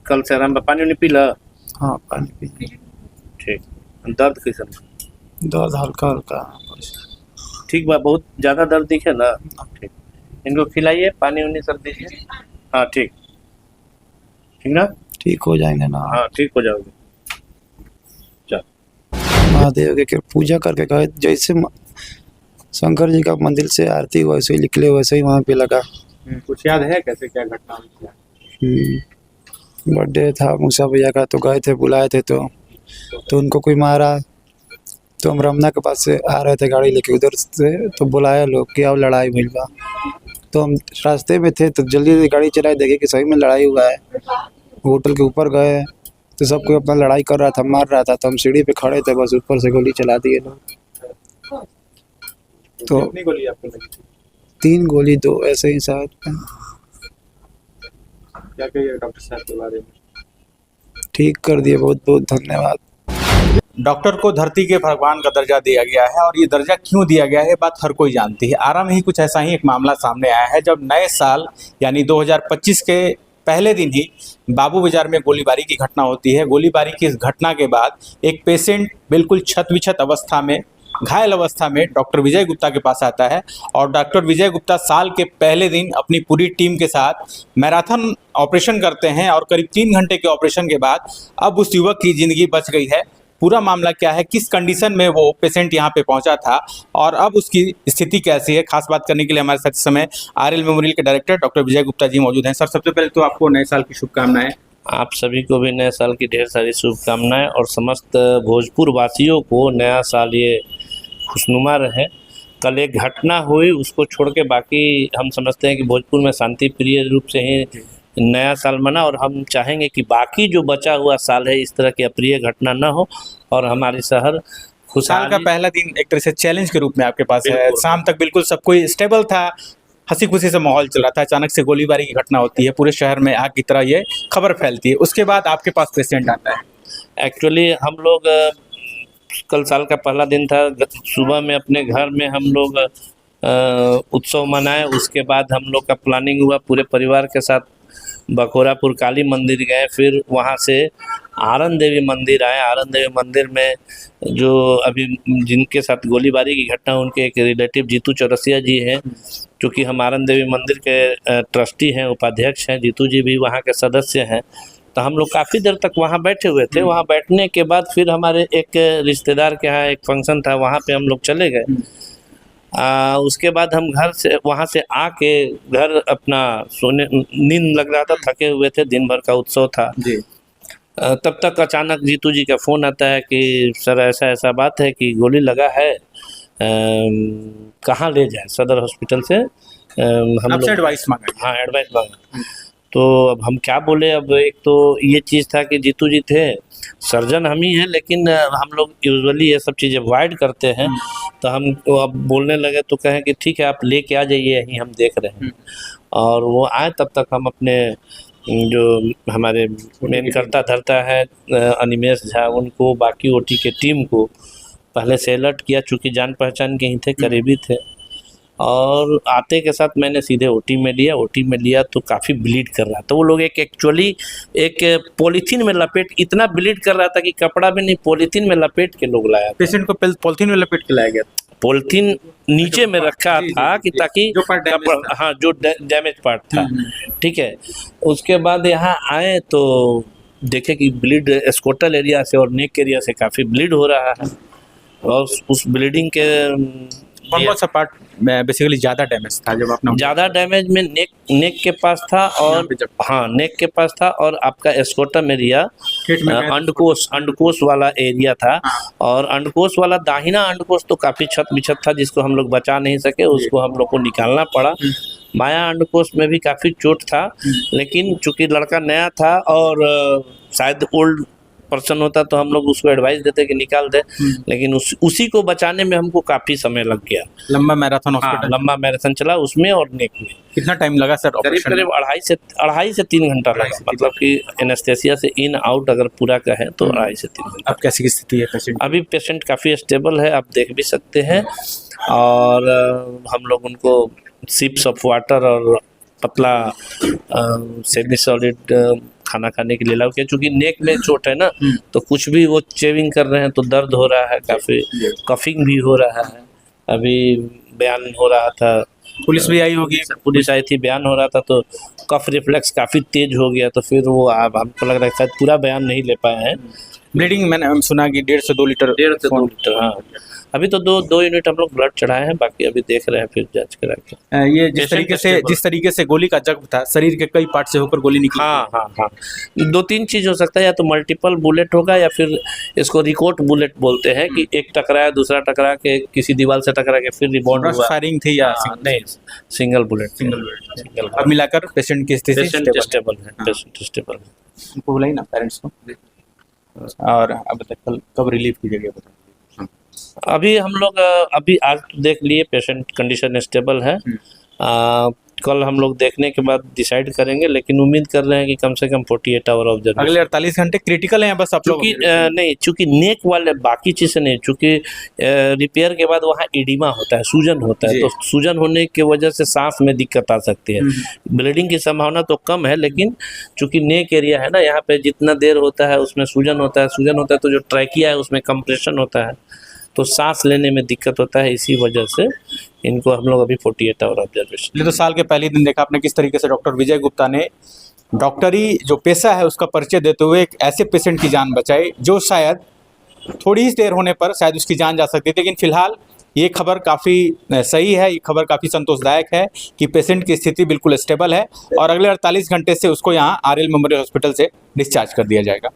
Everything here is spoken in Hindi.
कल से आराम बा। पानी उनी पी ल। हाँ पानी पी। ठीक। दर्द कैसन बा? दर्द हल्का हल्का। ठीक बा, बहुत ज़्यादा दर्द दिखे ना? ठीक। इनको खिलाइए, पानी उनी सब दीजिए। हाँ ठीक। ठीक ना? ठीक हो जाएंगे ना। हाँ ठीक हो जाओगे। चल। महादेव के पूजा करके गए, जैसे शंकर जी का मंदिर से आरती वैसे ही निकले, वैसे ही वहाँ पे लगा। कुछ याद है कैसे क्या घटना हुई? बर्थडे था मूसा भैया का, तो गए थे, बुलाए थे तो उनको कोई मारा। तो हम रमना के पास से आ रहे थे गाड़ी लेके उधर से, तो बुलाया लोग कि आओ लड़ाई हुई बा। तो हम रास्ते में थे तो जल्दी जल्दी गाड़ी चलाए, देखे कि सही में लड़ाई हुआ है। होटल के ऊपर गए तो सब कोई अपना लड़ाई कर रहा था, मार रहा था। तो हम सीढ़ी पे खड़े थे, बस ऊपर से गोली चला दिए लोग। तो कितनी गोली आपको लगी थी? 3 गोली, 2 ऐसे ही शायद। क्या कहिए डॉक्टर साहब के बारे में? ठीक कर दिए, बहुत बहुत धन्यवाद। डॉक्टर को धरती के भगवान का दर्जा दिया गया है, और ये दर्जा क्यों दिया गया है बात हर कोई जानती है। आरा में ही कुछ ऐसा ही एक मामला सामने आया है, जब नए साल यानी 2025 के पहले दिन ही बाबू बाजार में गोलीबारी की घटना होती है। गोलीबारी की इस घटना के बाद एक पेशेंट बिल्कुल छत-विछत अवस्था में, घायल अवस्था में डॉक्टर विजय गुप्ता के पास आता है, और डॉक्टर विजय गुप्ता साल के पहले दिन अपनी पूरी टीम के साथ मैराथन ऑपरेशन करते हैं, और करीब 3 घंटे के ऑपरेशन के बाद अब उस युवक की ज़िंदगी बच गई है। पूरा मामला क्या है, किस कंडीशन में वो पेशेंट यहाँ पे पहुंचा था, और अब उसकी स्थिति कैसी है, खास बात करने के लिए हमारे साथ इस समय आरएल मेमोरियल के डायरेक्टर डॉक्टर विजय गुप्ता जी मौजूद हैं। सर, सबसे पहले तो आपको नए साल की शुभकामनाएं। आप सभी को भी नए साल की ढेर सारी शुभकामनाएं, और समस्त भोजपुर वासियों को नया साल ये खुशनुमा रहे। कल एक घटना हुई, उसको छोड़ के बाकी हम समझते हैं कि भोजपुर में शांति प्रिय रूप से ही नया साल मना, और हम चाहेंगे कि बाकी जो बचा हुआ साल है इस तरह की अप्रिय घटना न हो, और हमारी शहर साल का पहला दिन एक तरह से चैलेंज के रूप में आपके पास है। शाम तक बिल्कुल सब कोई स्टेबल था, हंसी खुशी से माहौल चल रहा था, अचानक से गोलीबारी की घटना होती है, पूरे शहर में आग की तरह ये खबर फैलती है, उसके बाद आपके पास पेशेंट आता है। एक्चुअली हम लोग कल साल का पहला दिन था, सुबह में अपने घर में हम लोग उत्सव मनाए। उसके बाद हम लोग का प्लानिंग हुआ, पूरे परिवार के साथ बखोरापुर काली मंदिर गए, फिर वहाँ से आरन देवी मंदिर आए। आरन देवी मंदिर में जो अभी जिनके साथ गोलीबारी की घटना, उनके एक रिलेटिव जीतू चौरसिया जी हैं, क्योंकि हम आरन देवी मंदिर के ट्रस्टी हैं, उपाध्यक्ष हैं। जीतू जी भी वहाँ के सदस्य हैं। तो हम लोग काफ़ी देर तक वहाँ बैठे हुए थे। वहाँ बैठने के बाद फिर हमारे एक रिश्तेदार के यहाँ एक फंक्शन था, वहाँ पे हम लोग चले गए। उसके बाद हम घर से वहाँ से आके घर अपना सोने, नींद लग रहा था, थके हुए थे, दिन भर का उत्सव था जी। तब तक अचानक जीतू जी का फ़ोन आता है कि सर ऐसा ऐसा बात है कि गोली लगा है, कहाँ ले जाए। सदर हॉस्पिटल से हम लोग एडवाइस मांगा। हाँ, एडवाइस मांगा। तो अब हम क्या बोले। अब एक तो ये चीज़ था कि जीतू जी थे, सर्जन हम ही हैं, लेकिन हम लोग यूजुअली ये सब चीज़ें अवॉइड करते हैं। तो हम अब बोलने लगे तो कहें कि ठीक है आप लेके आ जाइए, यहीं हम देख रहे हैं। और वो आए, तब तक हम अपने जो हमारे मेन करता धरता है अनिमेश झा, उनको, बाकी ओटी के टीम को पहले से अलर्ट किया, चूँकि जान पहचान के ही थे, करीबी थे। और आते के साथ मैंने सीधे ओटी में लिया। ओटी में लिया तो काफ़ी ब्लीड कर रहा था। वो लोग एक्चुअली एक पॉलीथीन में लपेट, इतना ब्लीड कर रहा था कि कपड़ा में नहीं, पॉलीथीन में लपेट के लोग लाया। पेशेंट को पॉलीथीन में लपेट के लाया गया, पॉलीथीन नीचे में रखा था कि ताकि हाँ, जो डैमेज पार्ट था, ठीक है। उसके बाद यहाँ आए तो देखे कि ब्लीड स्कोटल एरिया से और नेक एरिया से काफ़ी ब्लीड हो रहा है, और उस ब्लीडिंग के कौन सा पार्ट में बेसिकली ज़्यादा डैमेज था? जब आपने ज़्यादा डैमेज में नेक के पास था, और हाँ, नेक के पास था, और आपका स्कोटम एरिया, अंडकोश वाला एरिया था। और अंडकोश वाला, दाहिना अंडकोश तो काफ़ी छत बिछत था, जिसको हम लोग बचा नहीं सके, उसको हम लोग को निकालना पड़ा। माया अंडकोश में भी काफ़ी चोट था, लेकिन चूँकि लड़का नया था और शायद ओल्ड पर्सन होता तो हम लोग उसको एडवाइस देते कि निकाल दे, लेकिन उसी को बचाने में हमको काफ़ी समय लग गया। लंबा मैराथन लंबा मैराथन चला उसमें और नेक में। कितना टाइम लगा सर? करीब 2.5 से 3 घंटा लगा, मतलब कि एनेस्थेसिया से इन आउट अगर पूरा कहें तो 2.5 से 3 घंटा। अब कैसी स्थिति है पेशेंट? अभी पेशेंट काफ़ी स्टेबल है, आप देख भी सकते हैं। और हम लोग उनको सिप्स ऑफ वाटर और पतला सेमी सॉलिड खाना खाने के लिए अलाउ किया, चूँकि नेक में चोट है ना, तो कुछ भी वो चेविंग कर रहे हैं तो दर्द हो रहा है, काफ़ी कफिंग भी हो रहा है। अभी बयान हो रहा था, पुलिस भी आई होगी। पुलिस आई थी, बयान हो रहा था तो कफ रिफ्लेक्स काफ़ी तेज हो गया, तो फिर वो अब हमको लग रहा है शायद पूरा बयान नहीं ले पाए हैं। ब्लीडिंग मैंने सुना कि 1.5 से 2 लीटर। 1.5 से 2 लीटर, हाँ। अभी तो दो यूनिट हम लोग ब्लड चढ़ाए हैं, बाकी अभी देख रहे हैं फिर जांच करा के। ये Patient जिस तरीके से गोली का जख्म था, शरीर के कई पार्ट से होकर गोली निकली। हाँ 2-3 चीज़ हो सकता है, या तो मल्टीपल बुलेट होगा या फिर इसको रिकोट बुलेट बोलते हैं कि एक टकराया, दूसरा टकरा के किसी दीवार से टकरा के फिर रिबाउंड ब्रश हुआ। फायरिंग थी या नहीं, सिंगल बुलेट। अब मिलाकर पेशेंट की स्थिति पेशेंट स्टेबल है, पेशेंट स्टेबल है। उनको बुलाई ना पेरेंट्स को। और अब तक कब रिलीफ की जगह बता। अभी हम लोग अभी आज तो देख लिए पेशेंट कंडीशन स्टेबल है। कल हम लोग देखने के बाद डिसाइड करेंगे, लेकिन उम्मीद कर रहे हैं कि कम से कम 48 आवर ऑब्जर्वेशन। अगले 48 घंटे क्रिटिकल हैं बस आप लोग। चूँकि नहीं, चूँकि नेक वाले बाकी चीज़ें नहीं, चूँकि रिपेयर के बाद वहाँ एडिमा होता है, सूजन होता है, तो सूजन होने की वजह से सांस में दिक्कत आ सकती है। ब्लीडिंग की संभावना तो कम है, लेकिन चूँकि नेक एरिया है ना, यहाँ पे जितना देर होता है उसमें सूजन होता है तो जो ट्रैकिया है उसमें कंप्रेशन होता है, तो सांस लेने में दिक्कत होता है। इसी वजह से इनको हम लोग अभी 48 आवर ऑब्जर्वेशन। तो साल के पहले दिन देखा आपने किस तरीके से डॉक्टर विजय गुप्ता ने डॉक्टरी जो पेशा है उसका परिचय देते हुए एक ऐसे पेशेंट की जान बचाई जो शायद थोड़ी ही देर होने पर शायद उसकी जान जा सकती थी। लेकिन फिलहाल ये खबर काफ़ी सही है, ये खबर काफ़ी संतोषदायक है कि पेशेंट की स्थिति बिल्कुल स्टेबल है और अगले 48 घंटे से उसको यहाँ RL मेमोरियल हॉस्पिटल से डिस्चार्ज कर दिया जाएगा।